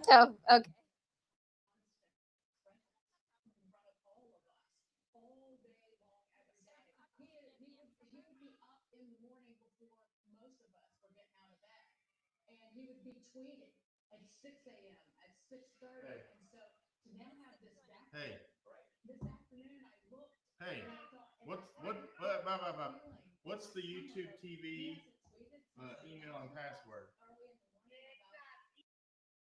Oh, okay. He would be tweeting at 6 a.m., at 6:30. Hey. And so to now have this back Hey. this afternoon, I looked. Hey, and I thought, what's the YouTube TV email and password? Yes, I can hear you. Sounds good.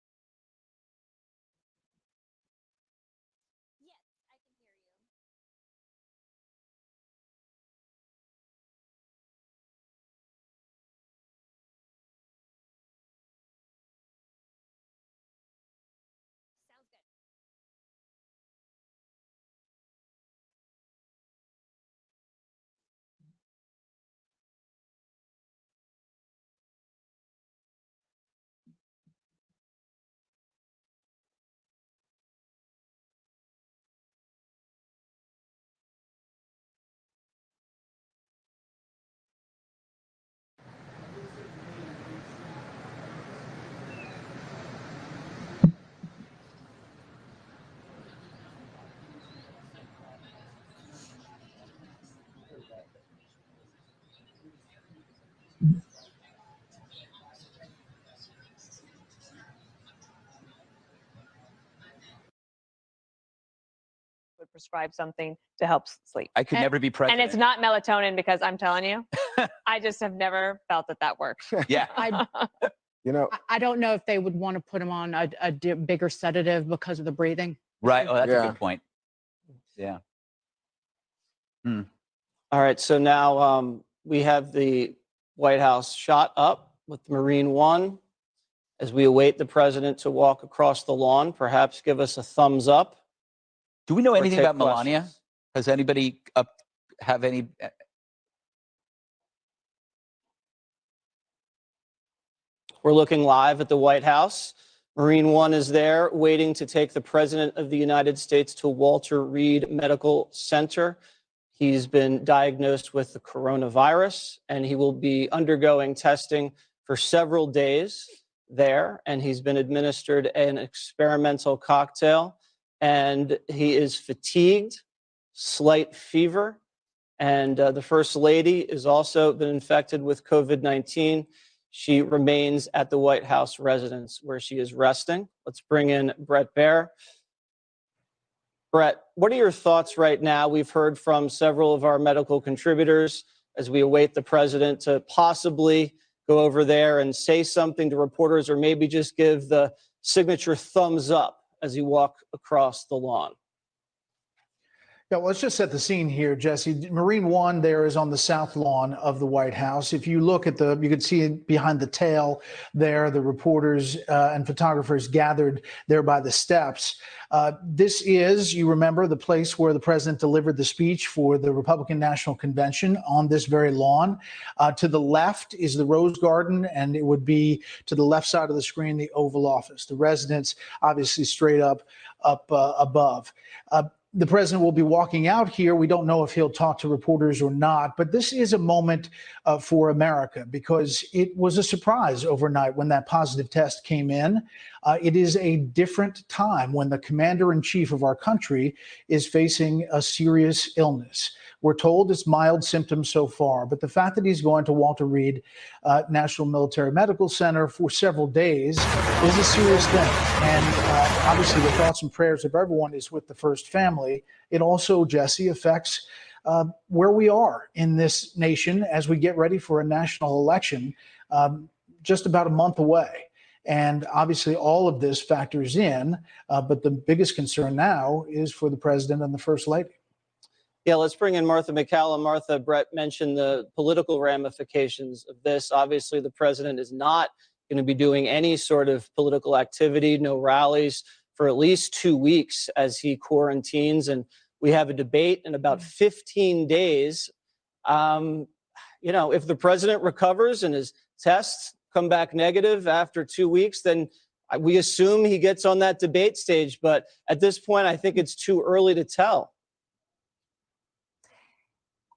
Would prescribe something to help sleep. I could never be president. And it's not melatonin, because I'm telling you, I just have never felt that works. Yeah. I don't know if they would want to put him on a bigger sedative because of the breathing. Right. Oh, that's a good point. Yeah. All right. So now we have the White House shot up with Marine One as we await the president to walk across the lawn. Perhaps give us a thumbs up. Do we know anything take about Melania? questions. Has anybody have any? We're looking live at the White House. Marine One is there waiting to take the President of the United States to Walter Reed Medical Center. He's been diagnosed with the coronavirus, and he will be undergoing testing for several days there. And he's been administered an experimental cocktail, and he is fatigued, slight fever. And the First Lady has also been infected with COVID-19. She remains at the White House residence where she is resting. Let's bring in Brett Baer. Brett, what are your thoughts right now? We've heard from several of our medical contributors as we await the president to possibly go over there and say something to reporters, or maybe just give the signature thumbs up as you walk across the lawn. Yeah, well, let's just set the scene here, Jesse. Marine One there is on the south lawn of the White House. If you look at you can see behind the tail there, the reporters and photographers gathered there by the steps. This is, you remember, the place where the president delivered the speech for the Republican National Convention on this very lawn. To the left is the Rose Garden, and it would be to the left side of the screen, the Oval Office. The residence, obviously, straight up above. The president will be walking out here. We don't know if he'll talk to reporters or not, but this is a moment for America, because it was a surprise overnight when that positive test came in. It is a different time when the commander-in-chief of our country is facing a serious illness. We're told it's mild symptoms so far, but the fact that he's going to Walter Reed National Military Medical Center for several days is a serious thing. And obviously the thoughts and prayers of everyone is with the First family. It also, Jesse, affects where we are in this nation as we get ready for a national election just about a month away. And obviously all of this factors in, but the biggest concern now is for the president and the First Lady. Yeah, let's bring in Martha McCallum. Martha, Brett mentioned the political ramifications of this. Obviously, the president is not going to be doing any sort of political activity, no rallies for at least 2 weeks as he quarantines. And we have a debate in about 15 days. You know, if the president recovers and his tests come back negative after 2 weeks, then we assume he gets on that debate stage. But at this point, I think it's too early to tell.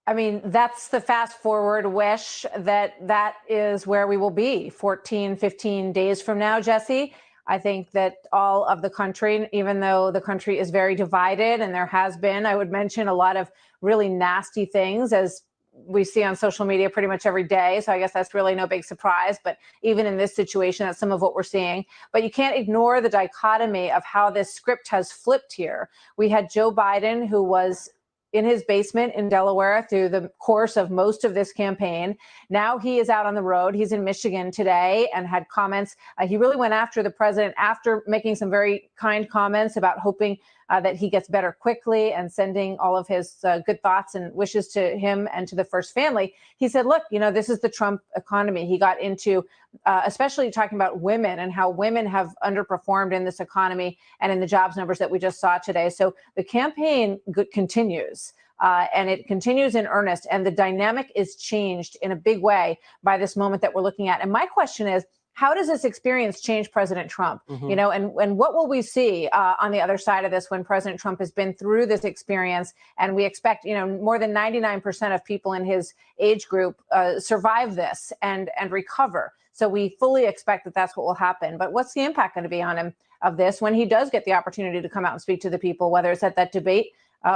I mean, that's the fast forward wish that is where we will be 14, 15 days from now, Jesse. I think that all of the country, even though the country is very divided, and there has been, I would mention, a lot of really nasty things, as we see on social media pretty much every day. So I guess that's really no big surprise. But even in this situation, that's some of what we're seeing. But you can't ignore the dichotomy of how this script has flipped here. We had Joe Biden, who was in his basement in Delaware through the course of most of this campaign. Now he is out on the road. He's in Michigan today and had comments. He really went after the president after making some very kind comments about hoping that he gets better quickly and sending all of his good thoughts and wishes to him and to the first family. He said, look, this is the Trump economy. He got into especially talking about women and how women have underperformed in this economy and in the jobs numbers that we just saw today. So the campaign continues. And it continues in earnest. And the dynamic is changed in a big way by this moment that we're looking at. And my question is, how does this experience change President Trump? And what will we see on the other side of this when President Trump has been through this experience? And we expect, more than 99% of people in his age group survive this and recover. So we fully expect that that's what will happen. But what's the impact going to be on him of this when he does get the opportunity to come out and speak to the people, whether it's at that debate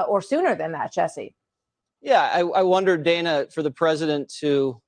or sooner than that, Jesse? Yeah, I wonder, Dana, for the president to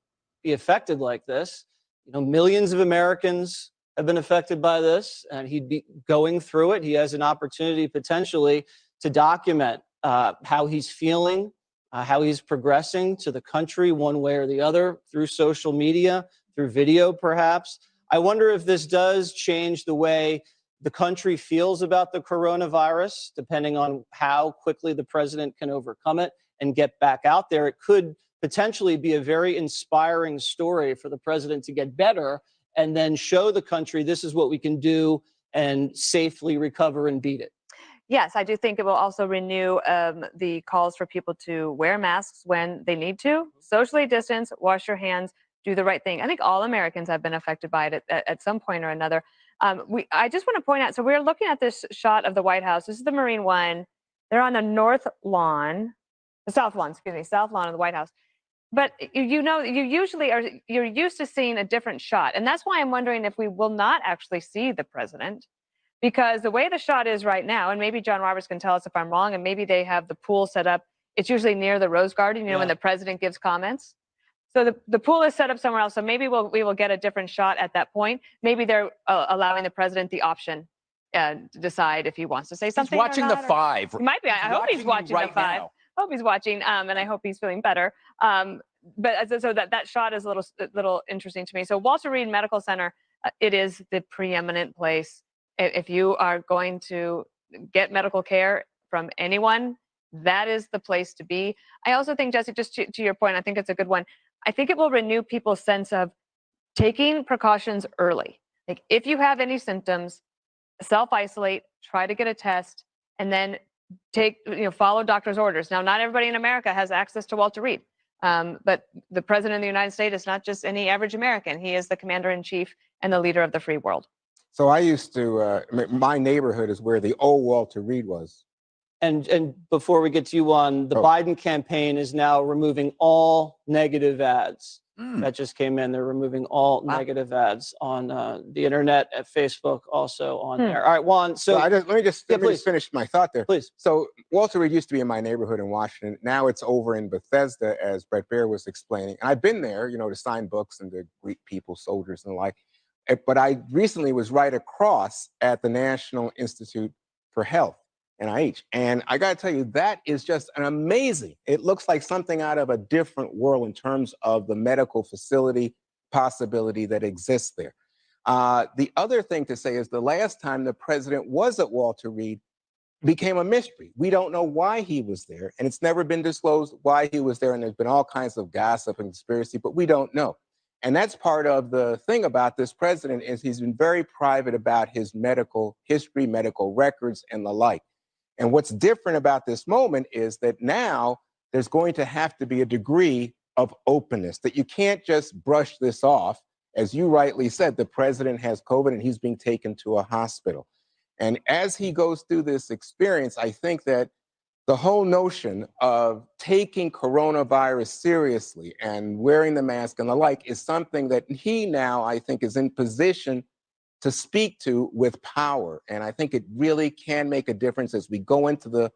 be affected like this, millions of Americans have been affected by this, and he'd be going through it. He has an opportunity potentially to document how he's feeling, how he's progressing to the country one way or the other through social media, through video perhaps. I wonder if this does change the way the country feels about the coronavirus, depending on how quickly the president can overcome it and get back out there. It could potentially be a very inspiring story for the president to get better and then show the country this is what we can do and safely recover and beat it. Yes, I do think it will also renew the calls for people to wear masks when they need to, socially distance, wash your hands, do the right thing. I think all Americans have been affected by it at some point or another. I just want to point out, so we're looking at this shot of the White House. This is the Marine One. They're on the south lawn of the White House. But you're used to seeing a different shot. And that's why I'm wondering if we will not actually see the president, because the way the shot is right now, and maybe John Roberts can tell us if I'm wrong, and maybe they have the pool set up. It's usually near the Rose Garden, when the president gives comments. So the pool is set up somewhere else. So maybe we will get a different shot at that point. Maybe they're allowing the president the option to decide if he wants to say something. He's watching or not, the five. He might be. I hope he's watching right the five. now. I hope he's watching, and I hope he's feeling better. But so that shot is a little interesting to me. So Walter Reed Medical Center, it is the preeminent place. If you are going to get medical care from anyone, that is the place to be. I also think, Jesse, just to your point, I think it's a good one. I think it will renew people's sense of taking precautions early. Like if you have any symptoms, self-isolate, try to get a test, and then follow doctor's orders. Now, not everybody in America has access to Walter Reed, but the president of the United States is not just any average American. He is the commander-in-chief and the leader of the free world. So I used to, my neighborhood is where the old Walter Reed was. And before we get to you on, the Biden campaign is now removing all negative ads. That just came in. They're removing all negative ads on the internet, at Facebook, also on there. All right, Juan. So let me just finish my thought there. Please. So Walter Reed used to be in my neighborhood in Washington. Now it's over in Bethesda, as Brett Baer was explaining. And I've been there, to sign books and to greet people, soldiers and the like. But I recently was right across at the National Institute for Health, NIH. And I got to tell you, that is just an amazing. It looks like something out of a different world in terms of the medical facility possibility that exists there. The other thing to say is the last time the president was at Walter Reed became a mystery. We don't know why he was there, and it's never been disclosed why he was there. And there's been all kinds of gossip and conspiracy, but we don't know. And that's part of the thing about this president is he's been very private about his medical history, medical records, and the like. And what's different about this moment is that now there's going to have to be a degree of openness, that you can't just brush this off. As you rightly said, the president has COVID and he's being taken to a hospital. And as he goes through this experience, I think that the whole notion of taking coronavirus seriously and wearing the mask and the like is something that he now, I think, is in position to speak to with power. And I think it really can make a difference as we go into the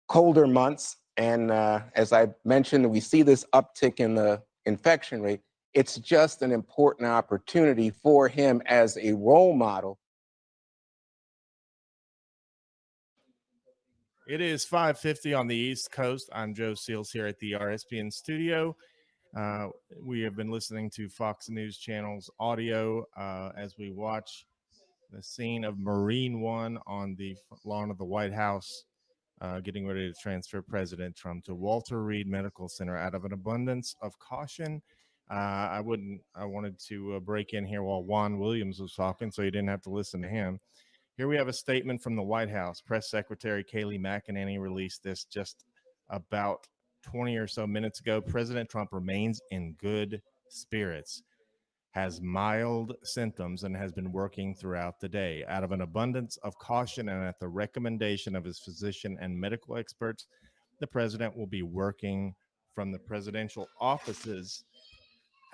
colder months. And as I mentioned, we see this uptick in the infection rate. It's just an important opportunity for him as a role model. It is 5:50 on the East Coast. I'm Joe Seals here at the RSPN studio. We have been listening to Fox News Channel's audio as we watch the scene of Marine One on the lawn of the White House, getting ready to transfer President Trump to Walter Reed Medical Center out of an abundance of caution. I wanted to break in here while Juan Williams was talking, so you didn't have to listen to him. Here we have a statement from the White House. Press Secretary Kayleigh McEnany released this just about 20 or so minutes ago. President Trump remains in good spirits, has mild symptoms, and has been working throughout the day. Out of an abundance of caution and at the recommendation of his physician and medical experts, the president will be working from the presidential offices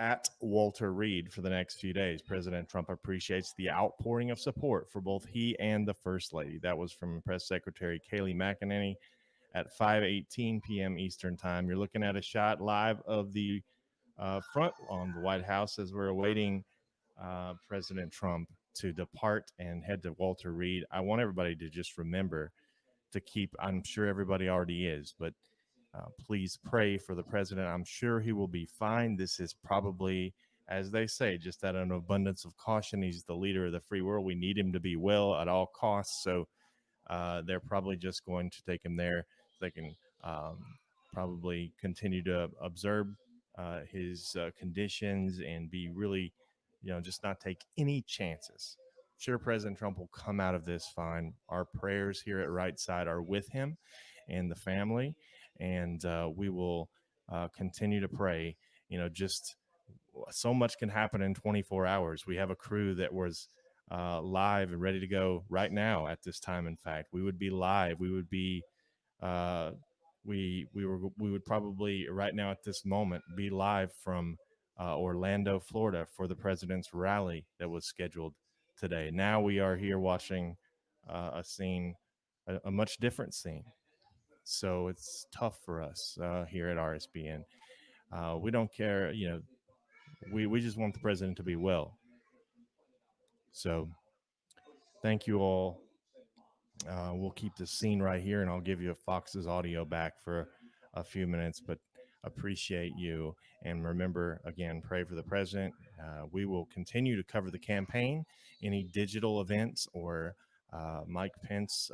at Walter Reed for the next few days. President Trump appreciates the outpouring of support for both he and the First Lady. That was from Press Secretary Kayleigh McEnany at 5:18 p.m. Eastern Time. You're looking at a shot live of the front on the White House as we're awaiting President Trump to depart and head to Walter Reed. I want everybody to just remember to keep, I'm sure everybody already is, but please pray for the president. I'm sure he will be fine. This is probably, as they say, just out of an abundance of caution. He's the leader of the free world. We need him to be well at all costs. So they're probably just going to take him there. They can probably continue to observe his conditions and be really, just not take any chances. Sure, President Trump will come out of this fine. Our prayers here at Right Side are with him and the family, and we will continue to pray. Just so much can happen in 24 hours. We have a crew that was live and ready to go right now at this time. In fact, we would be live. We would be we would probably right now at this moment be live from Orlando, Florida for the president's rally that was scheduled today. Now we are here watching a scene, a much different scene. So it's tough for us here at RSPN. We don't care, we just want the president to be well. So thank you all. We'll keep the scene right here, and I'll give you Fox's audio back for a few minutes, but appreciate you. And remember, again, pray for the president. We will continue to cover the campaign, any digital events or Mike Pence,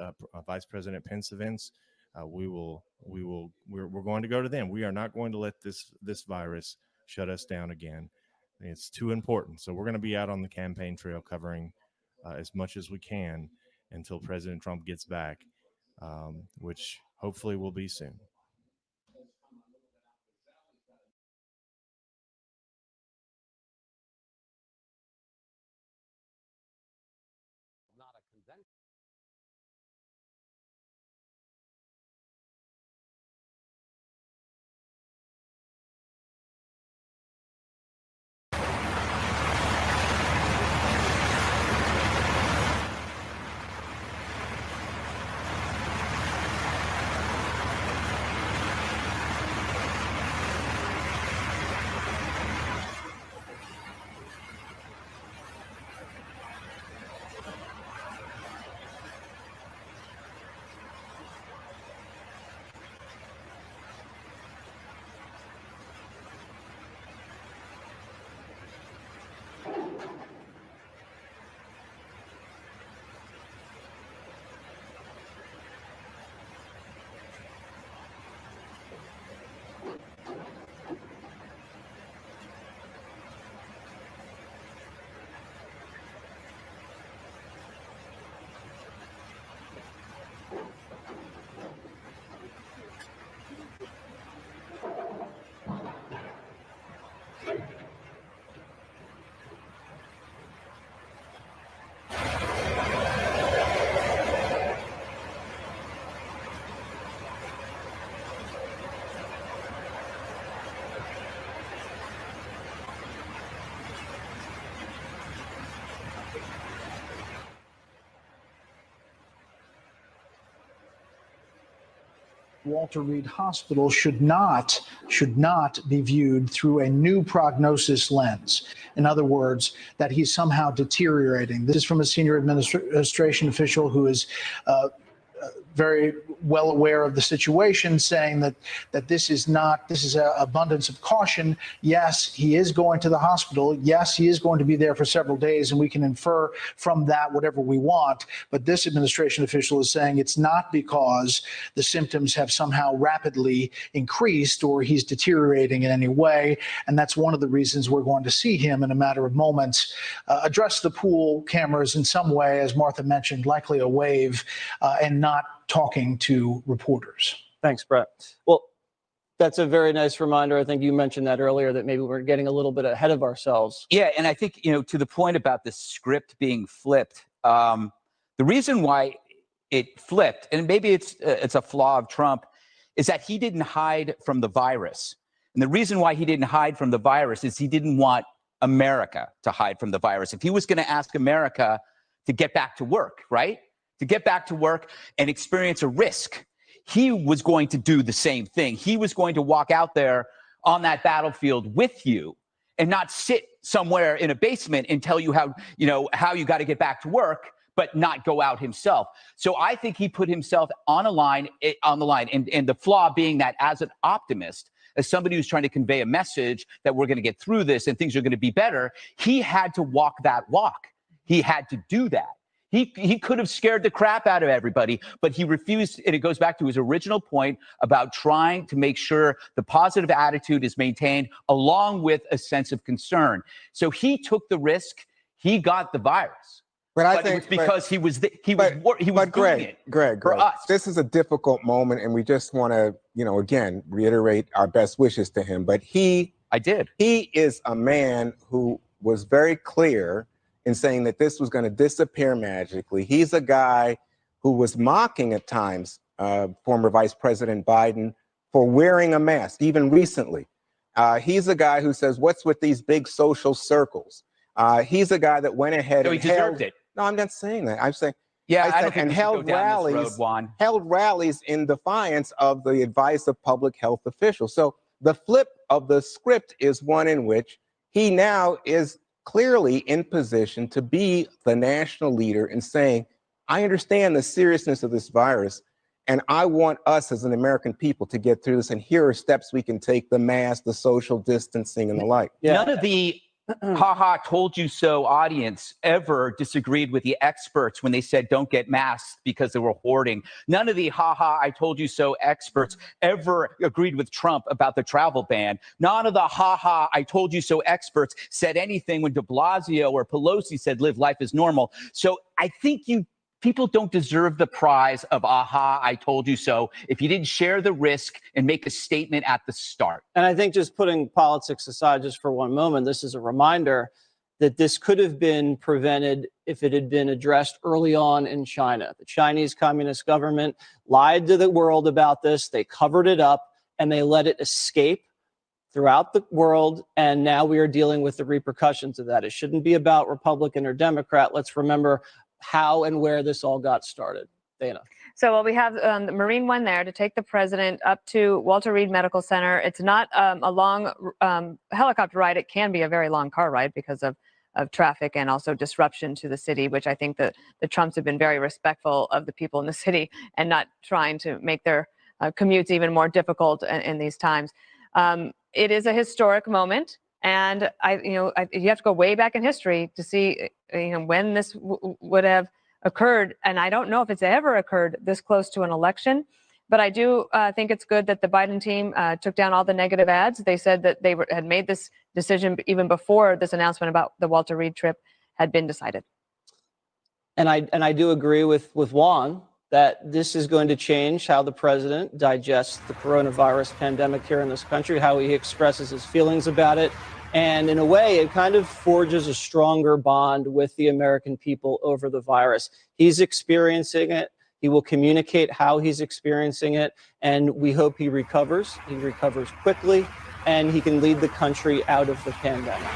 Vice President Pence events. We're going to go to them. We are not going to let this virus shut us down again. It's too important. So we're going to be out on the campaign trail covering as much as we can until President Trump gets back, which hopefully will be soon. Walter Reed Hospital should not be viewed through a new prognosis lens. In other words, that he's somehow deteriorating. This is from a senior administration official who is very well aware of the situation, saying that this is an abundance of caution. Yes, he is going to the hospital. Yes, he is going to be there for several days, and we can infer from that whatever we want. But this administration official is saying it's not because the symptoms have somehow rapidly increased or he's deteriorating in any way. And that's one of the reasons we're going to see him in a matter of moments address the pool cameras in some way, as Martha mentioned, likely a wave, and not talking to reporters. Thanks, Brett. Well, that's a very nice reminder. I think you mentioned that earlier, that maybe we're getting a little bit ahead of ourselves. Yeah, and I think, to the point about the script being flipped, the reason why it flipped, and maybe it's a flaw of Trump, is that he didn't hide from the virus. And the reason why he didn't hide from the virus is he didn't want America to hide from the virus. If he was going to ask America to get back to work, right? To get back to work and experience a risk, he was going to do the same thing. He was going to walk out there on that battlefield with you and not sit somewhere in a basement and tell you how you got to get back to work, but not go out himself. So I think he put himself on the line. And the flaw being that, as an optimist, as somebody who's trying to convey a message that we're going to get through this and things are going to be better, he had to walk that walk. He had to do that. He could have scared the crap out of everybody, but he refused. And it goes back to his original point about trying to make sure the positive attitude is maintained along with a sense of concern. So he took the risk. He got the virus. But I it think was because he was doing it Greg, for us. This is a difficult moment, and we just want to, again, reiterate our best wishes to him. But he is a man who was very clear in saying that this was going to disappear magically. He's a guy who was mocking at times former Vice President Biden for wearing a mask, even recently. He's a guy who says, what's with these big social circles? He's a guy that went ahead and he deserved it. No, I'm not saying that. I'm saying, I don't think we should go down this road, Juan. held rallies in defiance of the advice of public health officials. So the flip of the script is one in which he now is clearly in position to be the national leader in saying, I understand the seriousness of this virus, and I want us as an American people to get through this, and here are steps we can take: the mask, the social distancing, and the like. Yeah. None of the ha-ha told you so audience ever disagreed with the experts when they said don't get masks because they were hoarding. None of the ha-ha I told you so experts ever agreed with Trump about the travel ban. None of the ha-ha I told you so experts said anything when de Blasio or Pelosi said live life as normal. So I think people don't deserve the prize of aha, I told you so, if you didn't share the risk and make a statement at the start. And I think, just putting politics aside just for one moment, this is a reminder that this could have been prevented if it had been addressed early on in China. The Chinese Communist government lied to the world about this. They covered it up and they let it escape throughout the world. And now we are dealing with the repercussions of that. It shouldn't be about Republican or Democrat. Let's remember how and where this all got started. Dana. So we have the Marine One there to take the president up to Walter Reed Medical Center. It's not a long helicopter ride. It can be a very long car ride because of traffic and also disruption to the city, which I think the Trumps have been very respectful of the people in the city and not trying to make their commutes even more difficult in these times. It is a historic moment. And you have to go way back in history to see, when this would have occurred. And I don't know if it's ever occurred this close to an election, but I do think it's good that the Biden team took down all the negative ads. They said that they had made this decision even before this announcement about the Walter Reed trip had been decided. And I do agree with Juan that this is going to change how the president digests the coronavirus pandemic here in this country, how he expresses his feelings about it. And in a way, it kind of forges a stronger bond with the American people over the virus. He's experiencing it. He will communicate how he's experiencing it. And we hope he recovers. He recovers quickly, and he can lead the country out of the pandemic.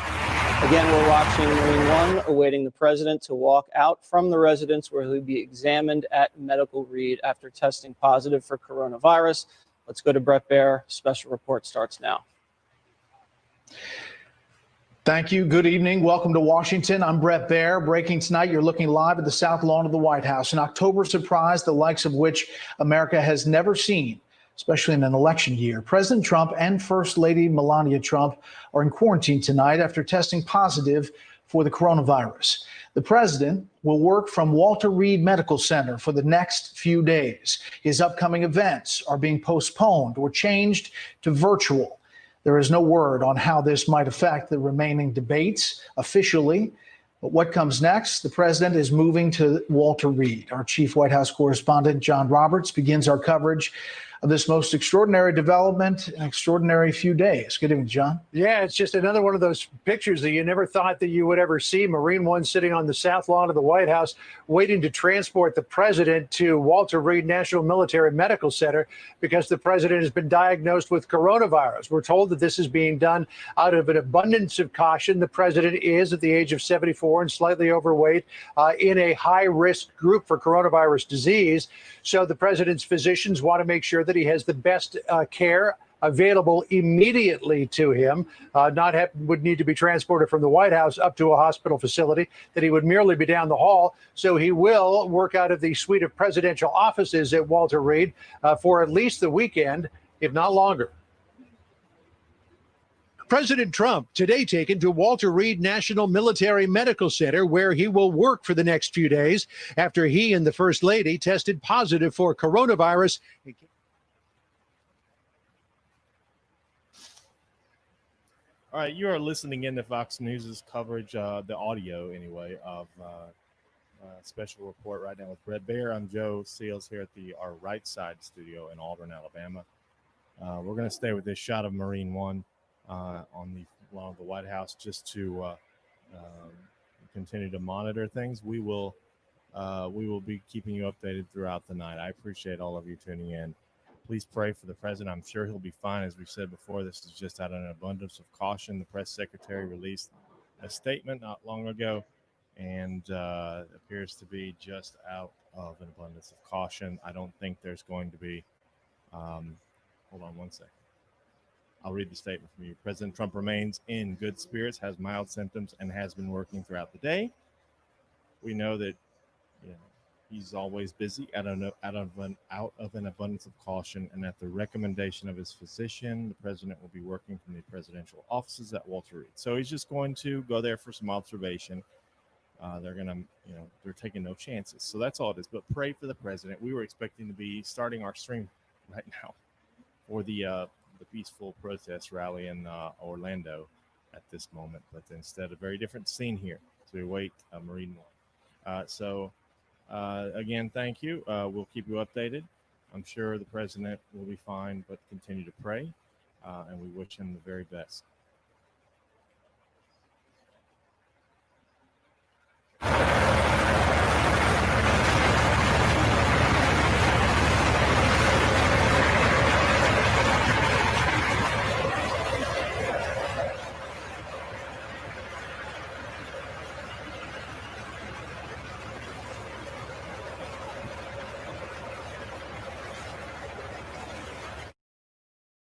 Again, we're watching Marine One, awaiting the president to walk out from the residence where he'll be examined at medical read after testing positive for coronavirus. Let's go to Brett Baer. Special report starts now. Thank you. Good evening. Welcome to Washington. I'm Brett Baer. Breaking tonight, you're looking live at the South Lawn of the White House. An October surprise, the likes of which America has never seen, especially in an election year. President Trump and First Lady Melania Trump are in quarantine tonight after testing positive for the coronavirus. The president will work from Walter Reed Medical Center for the next few days. His upcoming events are being postponed or changed to virtual. There is no word on how this might affect the remaining debates officially. But what comes next? The president is moving to Walter Reed. Our chief White House correspondent, John Roberts, begins our coverage of this most extraordinary development in an extraordinary few days. Good evening, John. Yeah, it's just another one of those pictures that you never thought that you would ever see. Marine One sitting on the South Lawn of the White House, waiting to transport the president to Walter Reed National Military Medical Center because the president has been diagnosed with coronavirus. We're told that this is being done out of an abundance of caution. The president is at the age of 74 and slightly overweight, in a high-risk group for coronavirus disease. So the president's physicians want to make sure that he has the best care available immediately to him, would need to be transported from the White House up to a hospital facility, that he would merely be down the hall. So he will work out of the suite of presidential offices at Walter Reed for at least the weekend, if not longer. President Trump today taken to Walter Reed National Military Medical Center, where he will work for the next few days after he and the First Lady tested positive for coronavirus. All right, you are listening in to Fox News' coverage, the audio anyway, of special report right now with Brett Baer. I'm Joe Seals here at our right side studio in Auburn, Alabama. We're going to stay with this shot of Marine One on the lawn of the White House just to continue to monitor things. We will be keeping you updated throughout the night. I appreciate all of you tuning in. Please pray for the president. I'm sure he'll be fine. As we said before, this is just out of an abundance of caution. The press secretary released a statement not long ago, and appears to be just out of an abundance of caution. I don't think there's going to be hold on one second. I'll read the statement from you. President Trump remains in good spirits, has mild symptoms, and has been working throughout the day. We know that he's always busy out of an abundance of caution, and at the recommendation of his physician, the president will be working from the presidential offices at Walter Reed. So he's just going to go there for some observation. They're taking no chances. So that's all it is. But pray for the president. We were expecting to be starting our stream right now for the peaceful protest rally in Orlando at this moment, but instead a very different scene here. So we wait Marine One. Again, thank you. We'll keep you updated. I'm sure the president will be fine, but continue to pray, and we wish him the very best.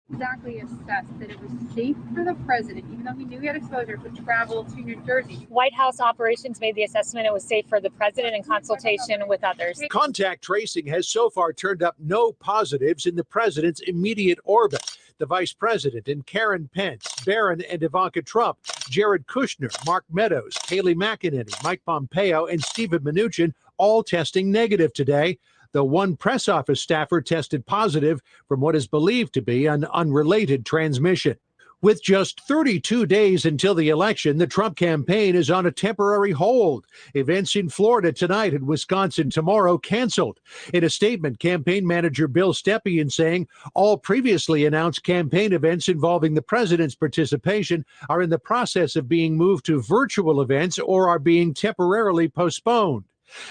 Exactly assessed that it was safe for the president, even though he knew he had exposure, to travel to New Jersey. White House operations made the assessment it was safe for the president in consultation with others. Contact tracing has so far turned up no positives in the president's immediate orbit. The vice president and Karen Pence, Barron and Ivanka Trump, Jared Kushner, Mark Meadows, Kayleigh McEnany, Mike Pompeo, and Steven Mnuchin all testing negative today. The one press office staffer tested positive from what is believed to be an unrelated transmission. With just 32 days until the election, the Trump campaign is on a temporary hold. Events in Florida tonight and Wisconsin tomorrow canceled. In a statement, campaign manager Bill Stepien saying all previously announced campaign events involving the president's participation are in the process of being moved to virtual events or are being temporarily postponed.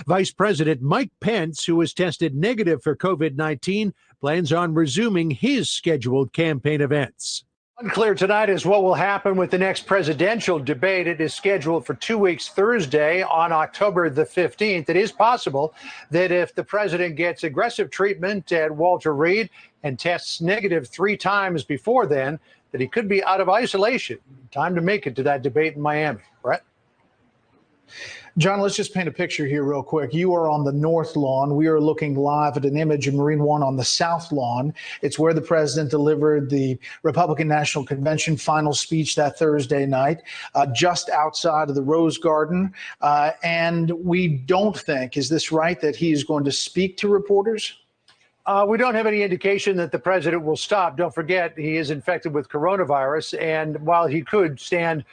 Vice President Mike Pence, who has tested negative for COVID-19, plans on resuming his scheduled campaign events. Unclear tonight is what will happen with the next presidential debate. It is scheduled for 2 weeks Thursday on October the 15th. It is possible that if the president gets aggressive treatment at Walter Reed and tests negative 3 times before then, that he could be out of isolation. Time to make it to that debate in Miami. Brett? John, let's just paint a picture here real quick. You are on the north lawn. We are looking live at an image of Marine One on the south lawn. It's where the president delivered the Republican National Convention final speech that Thursday night, just outside of the Rose Garden. And we don't think, is this right, that he is going to speak to reporters? We don't have any indication that the president will stop. Don't forget, he is infected with coronavirus. And while he could stand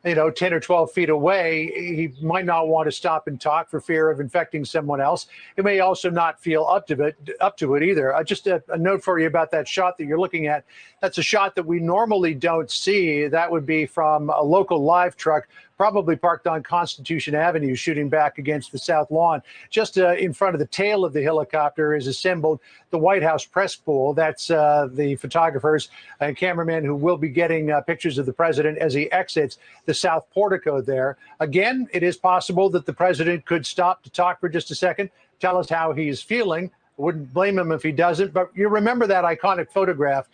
10 or 12 feet away, he might not want to stop and talk for fear of infecting someone else. He may also not feel up to it either. Just a note for you about that shot that you're looking at. That's a shot that we normally don't see. That would be from a local live truck, probably parked on Constitution Avenue, shooting back against the south lawn. Just in front of the tail of the helicopter is assembled the White House press pool. That's the photographers and cameramen who will be getting pictures of the president as he exits the south portico there. Again, it is possible that the president could stop to talk for just a second, tell us how he's feeling. Wouldn't blame him if he doesn't. But you remember that iconic photograph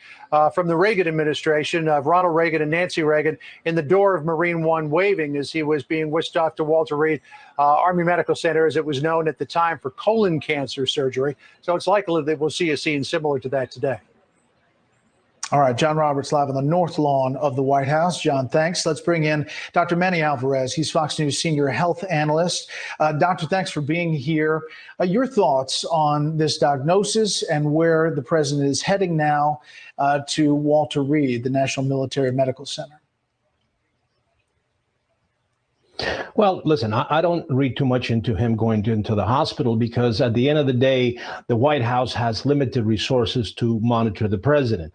from the Reagan administration of Ronald Reagan and Nancy Reagan in the door of Marine One waving as he was being whisked off to Walter Reed Army Medical Center, as it was known at the time, for colon cancer surgery. So it's likely that we'll see a scene similar to that today. All right, John Roberts live on the north lawn of the White House. John, thanks. Let's bring in Dr. Manny Alvarez. He's Fox News senior health analyst. Doctor, thanks for being here. Your thoughts on this diagnosis and where the president is heading now to Walter Reed, the National Military Medical Center? Well, listen, I don't read too much into him going into the hospital because at the end of the day, the White House has limited resources to monitor the president.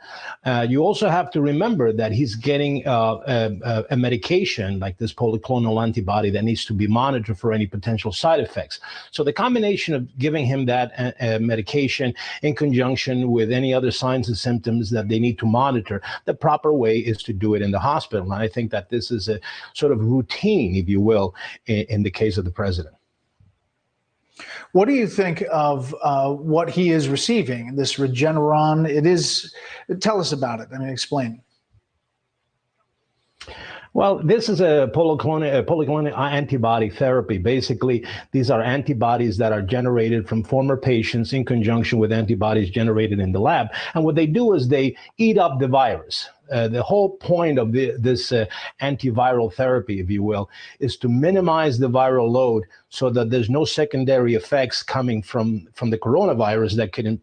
You also have to remember that he's getting a medication like this polyclonal antibody that needs to be monitored for any potential side effects. So the combination of giving him that medication in conjunction with any other signs and symptoms that they need to monitor, the proper way is to do it in the hospital. And I think that this is a sort of routine, if you will, in the case of the president. What do you think of what he is receiving, this Regeneron? Tell us about it. I mean, explain. Well, this is a polyclonal antibody therapy. Basically, these are antibodies that are generated from former patients in conjunction with antibodies generated in the lab. And what they do is they eat up the virus. The whole point of this antiviral therapy, if you will, is to minimize the viral load so that there's no secondary effects coming from the coronavirus that could,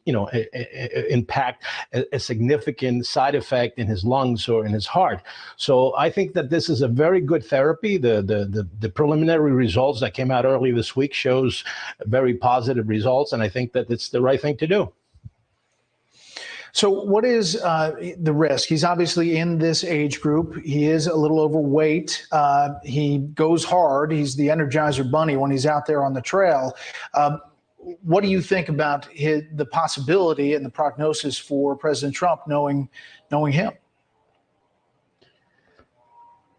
impact a significant side effect in his lungs or in his heart. So I think that this is a very good therapy. The preliminary results that came out early this week shows very positive results, and I think that it's the right thing to do. So what is the risk? He's obviously in this age group. He is a little overweight. He goes hard. He's the Energizer Bunny when he's out there on the trail. What do you think about the possibility and the prognosis for President Trump knowing him?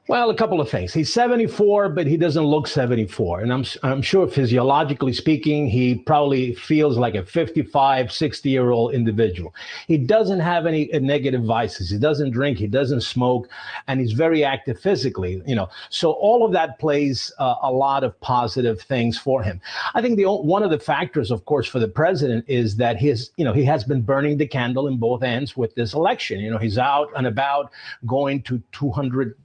Well, a couple of things. He's 74, but he doesn't look 74. And I'm sure physiologically speaking, he probably feels like a 55, 60-year-old individual. He doesn't have any negative vices. He doesn't drink. He doesn't smoke. And he's very active physically, So all of that plays a lot of positive things for him. I think one of the factors, of course, for the president is that he has been burning the candle in both ends with this election. He's out and about going to 200,000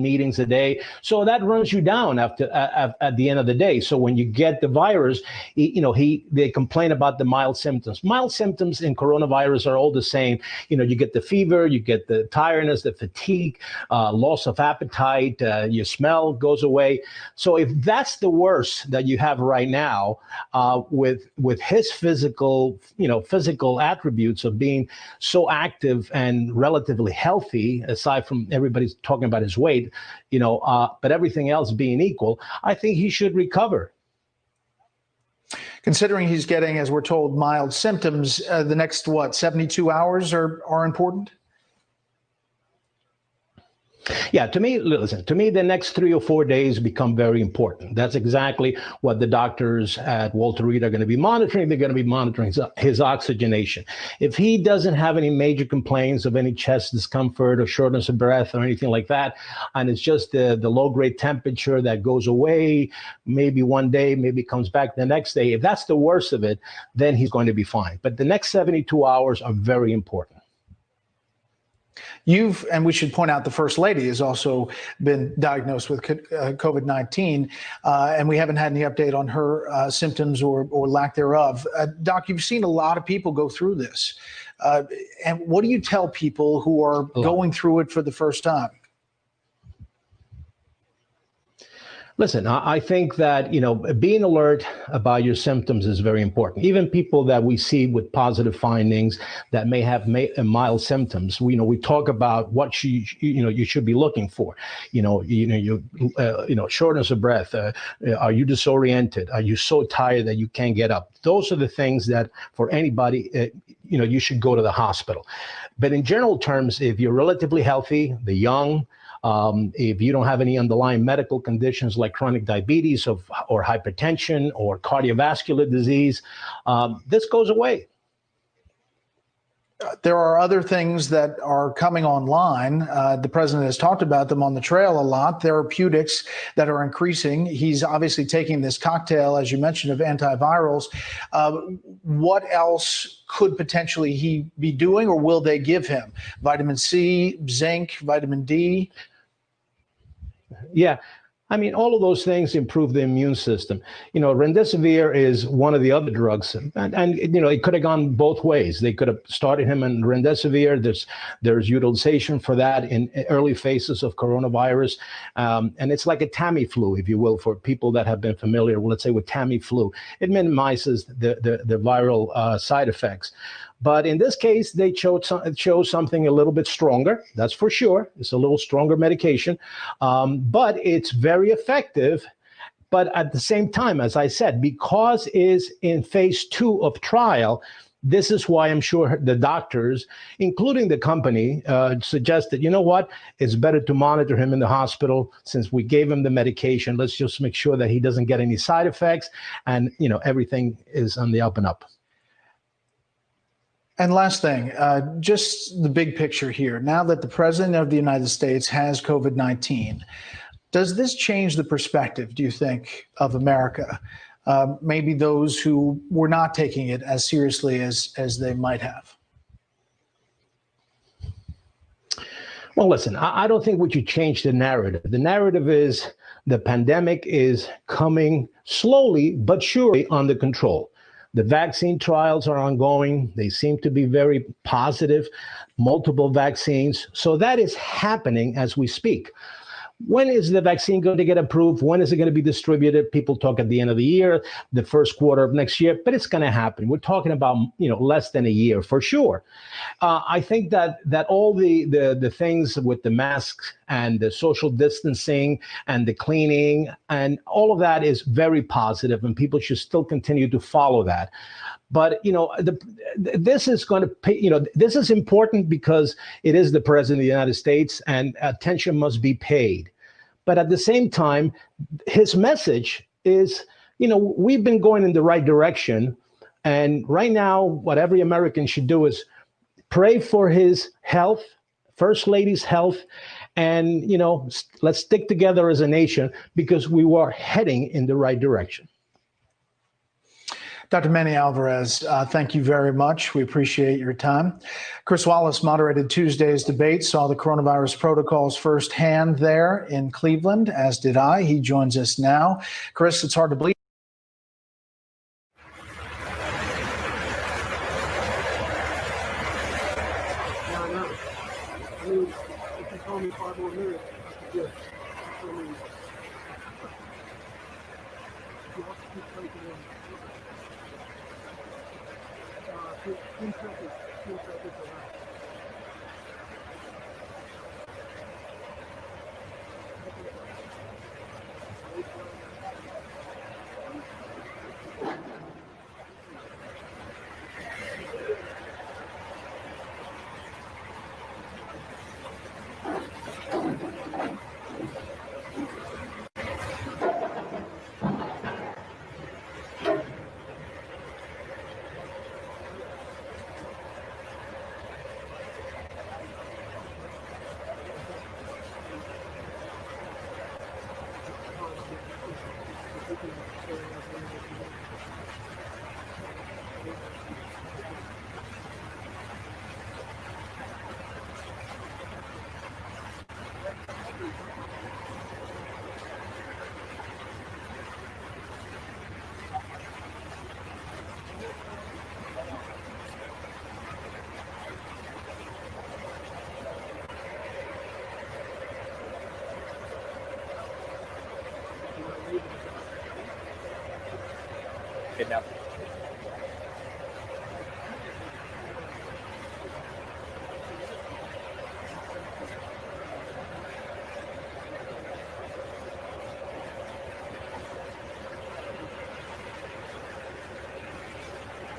meetings a day. So that runs you down at the end of the day. So when you get the virus, they complain about the mild symptoms. Mild symptoms in coronavirus are all the same. You get the fever, you get the tiredness, the fatigue, loss of appetite, your smell goes away. So if that's the worst that you have right now, with his physical attributes of being so active and relatively healthy, aside from everybody's talking about his weight, but everything else being equal, I think he should recover. Considering he's getting, as we're told, mild symptoms, the next 72 hours are important? Yeah, to me, listen, to me, the next 3 or 4 days become very important. That's exactly what the doctors at Walter Reed are going to be monitoring. They're going to be monitoring his oxygenation. If he doesn't have any major complaints of any chest discomfort or shortness of breath or anything like that, and it's just the low-grade temperature that goes away maybe one day, maybe comes back the next day, if that's the worst of it, then he's going to be fine. But the next 72 hours are very important. And we should point out the First Lady has also been diagnosed with COVID-19, and we haven't had any update on her symptoms or lack thereof. Doc, you've seen a lot of people go through this. And what do you tell people who are going through it for the first time? Listen, I think that, being alert about your symptoms is very important. Even people that we see with positive findings that may have mild symptoms, we talk about what you should be looking for. Shortness of breath. Are you disoriented? Are you so tired that you can't get up? Those are the things that for anybody, you should go to the hospital. But in general terms, if you're relatively healthy, the young, if you don't have any underlying medical conditions like chronic diabetes or hypertension or cardiovascular disease, this goes away. There are other things that are coming online. The president has talked about them on the trail a lot. Therapeutics that are increasing. He's obviously taking this cocktail, as you mentioned, of antivirals. What else could potentially he be doing, or will they give him? Vitamin C, zinc, vitamin D? Yeah. I mean, all of those things improve the immune system. Remdesivir is one of the other drugs, and it could have gone both ways. They could have started him on remdesivir. There's utilization for that in early phases of coronavirus, and it's like a Tamiflu, if you will, for people that have been familiar, let's say, with Tamiflu. It minimizes the viral side effects. But in this case, they chose something a little bit stronger. That's for sure. It's a little stronger medication, but it's very effective. But at the same time, as I said, because it's in phase 2 of trial, this is why I'm sure the doctors, including the company, suggested, it's better to monitor him in the hospital since we gave him the medication. Let's just make sure that he doesn't get any side effects and, everything is on the up and up. And last thing, just the big picture here. Now that the president of the United States has COVID-19, does this change the perspective, do you think, of America? Maybe those who were not taking it as seriously as they might have? Well, listen, I don't think we should change the narrative. The narrative is the pandemic is coming slowly but surely under control. The vaccine trials are ongoing. They seem to be very positive, multiple vaccines. So that is happening as we speak. When is the vaccine going to get approved? When is it going to be distributed? People talk at the end of the year, the first quarter of next year, but it's going to happen. We're talking about, less than a year for sure. I think that all the things with the masks and the social distancing and the cleaning and all of that is very positive, and people should still continue to follow that. But, this is going to pay, this is important because it is the president of the United States and attention must be paid. But at the same time, his message is, we've been going in the right direction. And right now, what every American should do is pray for his health, First Lady's health, and, let's stick together as a nation because we were heading in the right direction. Dr. Manny Alvarez, thank you very much. We appreciate your time. Chris Wallace moderated Tuesday's debate, saw the coronavirus protocols firsthand there in Cleveland, as did I. He joins us now. Chris, it's hard to believe.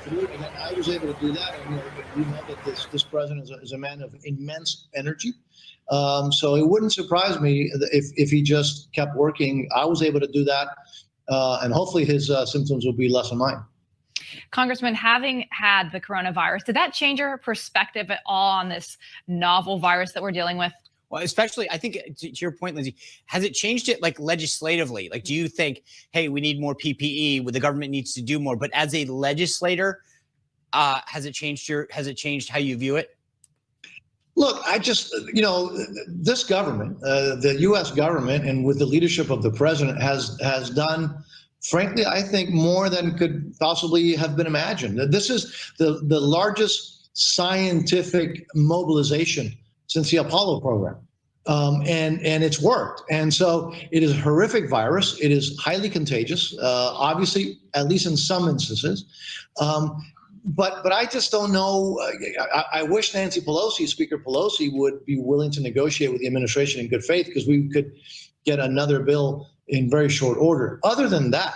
through, and I was able to do that. And we know that this president is a man of immense energy. So it wouldn't surprise me if he just kept working. I was able to do that, and hopefully his symptoms will be less than mine. Congressman, having had the coronavirus, did that change your perspective at all on this novel virus that we're dealing with? Well, especially, I think, to your point, Lindsay, has it changed it like legislatively? Like, do you think, hey, we need more PPE, the government needs to do more? But as a legislator, has it changed how you view it? Look, I just, this government, the U.S. government, and with the leadership of the president, has done, frankly, I think more than could possibly have been imagined. This is the largest scientific mobilization since the Apollo program. And it's worked. And so it is a horrific virus. It is highly contagious, obviously, at least in some instances. But I just don't know. I wish Nancy Pelosi, Speaker Pelosi, would be willing to negotiate with the administration in good faith, because we could get another bill in very short order. Other than that,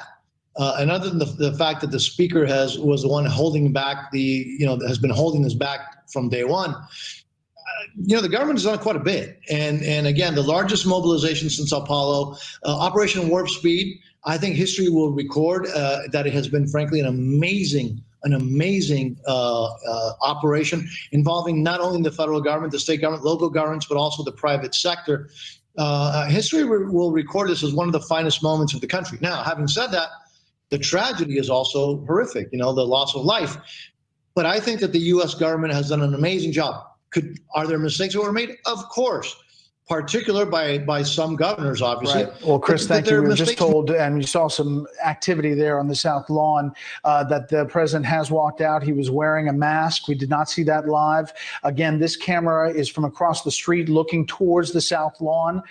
and other than the fact that the Speaker was the one holding back has been holding this back from day one, the government has done quite a bit. And again, the largest mobilization since Apollo, Operation Warp Speed, I think history will record that it has been, frankly, an amazing operation involving not only the federal government, the state government, local governments, but also the private sector. History will record this as one of the finest moments of the country. Now, having said that, the tragedy is also horrific, the loss of life. But I think that the U.S. government has done an amazing job. Are there mistakes that were made? Of course, particular by some governors, obviously. Right. Well, Chris, thank you. We were just told, and we saw some activity there on the South Lawn, that the president has walked out. He was wearing a mask. We did not see that live. Again, this camera is from across the street looking towards the South Lawn.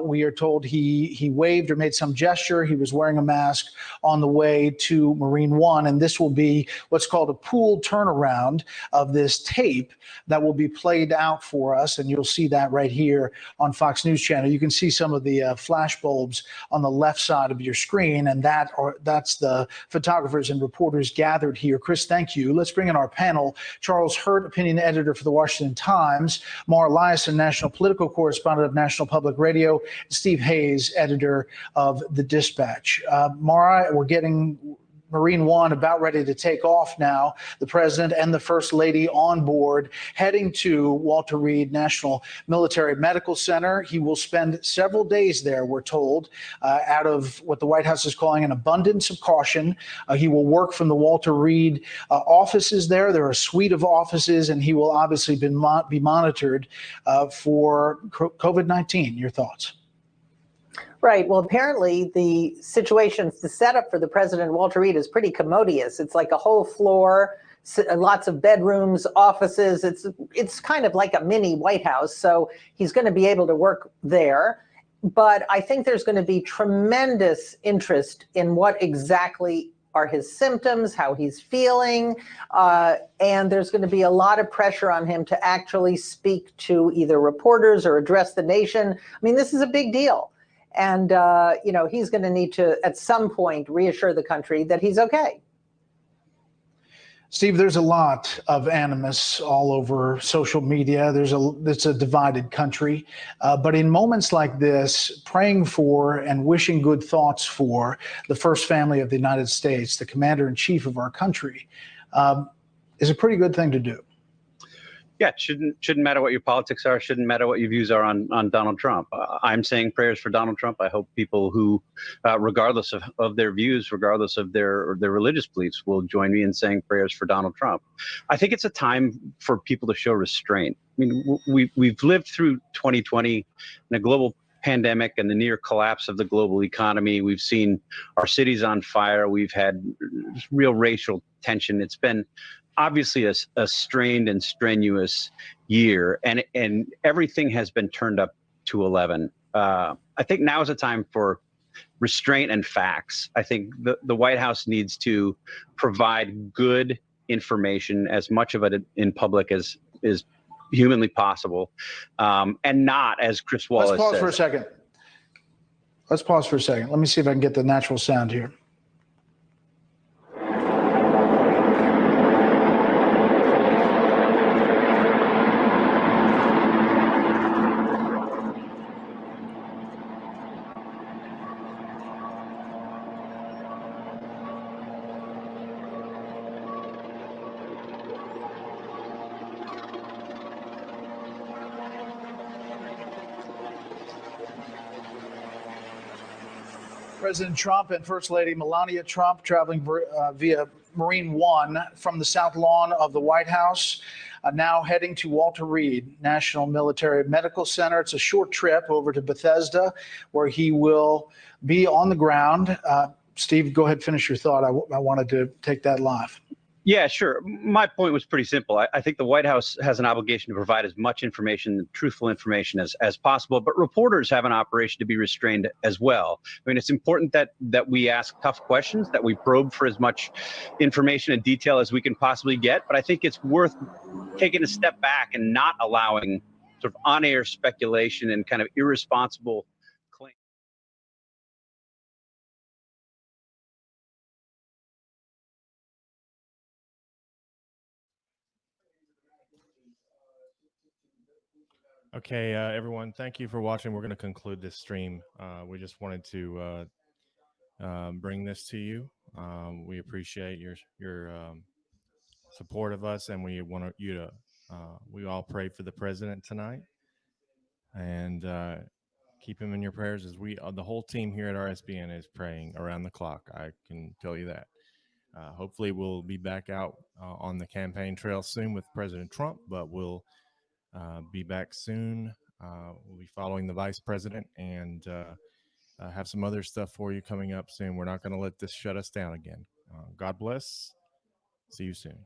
We are told he waved or made some gesture. He was wearing a mask on the way to Marine One, and this will be what's called a pooled turnaround of this tape that will be played out for us, and you'll see that right here on Fox News Channel. You can see some of the flash bulbs on the left side of your screen, and that's the photographers and reporters gathered here. Chris, thank you. Let's bring in our panel. Charles Hurt, opinion editor for the Washington Times, Mara Liasson, national political correspondent of National Public Radio, and Steve Hayes, editor of The Dispatch. Mara, we're getting Marine One about ready to take off now. The president and the first lady on board, heading to Walter Reed National Military Medical Center. He will spend several days there, we're told, out of what the White House is calling an abundance of caution. He will work from the Walter Reed offices there. There are a suite of offices, and he will obviously be monitored for COVID-19. Your thoughts? Right. Well, apparently the setup for the president, Walter Reed, is pretty commodious. It's like a whole floor, lots of bedrooms, offices. It's kind of like a mini White House. So he's going to be able to work there. But I think there's going to be tremendous interest in what exactly are his symptoms, how he's feeling. And there's going to be a lot of pressure on him to actually speak to either reporters or address the nation. I mean, this is a big deal. And, he's going to need to, at some point, reassure the country that he's okay. Steve, there's a lot of animus all over social media. It's a divided country. But in moments like this, praying for and wishing good thoughts for the first family of the United States, the commander-in-chief of our country, is a pretty good thing to do. Yeah, it shouldn't matter what your politics are, shouldn't matter what your views are on Donald Trump. I'm saying prayers for Donald Trump. I hope people who, regardless of their views, regardless of their religious beliefs, will join me in saying prayers for Donald Trump. I think it's a time for people to show restraint. I mean, we've lived through 2020 in a global pandemic and the near collapse of the global economy. We've seen our cities on fire. We've had real racial tension. It's been obviously a strained and strenuous year, and everything has been turned up to 11. I think now is a time for restraint and facts. I think the White House needs to provide good information, as much of it in public as is humanly possible, and not, as Chris Wallace says. Let's pause for a second. Let's pause for a second. Let me see if I can get the natural sound here. President Trump and First Lady Melania Trump traveling via Marine One from the South Lawn of the White House, now heading to Walter Reed National Military Medical Center. It's a short trip over to Bethesda, where he will be on the ground. Steve, go ahead, finish your thought. I wanted to take that live. Yeah, sure. My point was pretty simple. I think the White House has an obligation to provide as much information, truthful information as possible, but reporters have an operation to be restrained as well. I mean, it's important that we ask tough questions, that we probe for as much information and detail as we can possibly get, but I think it's worth taking a step back and not allowing sort of on-air speculation and kind of irresponsible claims. Okay, everyone, thank you for watching. We're going to conclude this stream. We just wanted to bring this to you. We appreciate your support of us, and we want you to. We all pray for the president tonight, and keep him in your prayers. As we, the whole team here at RSBN, is praying around the clock. I can tell you that. Hopefully, we'll be back out on the campaign trail soon with President Trump, but we'll be back soon. We'll be following the vice president and have some other stuff for you coming up soon. We're not going to let this shut us down again. God bless. See you soon.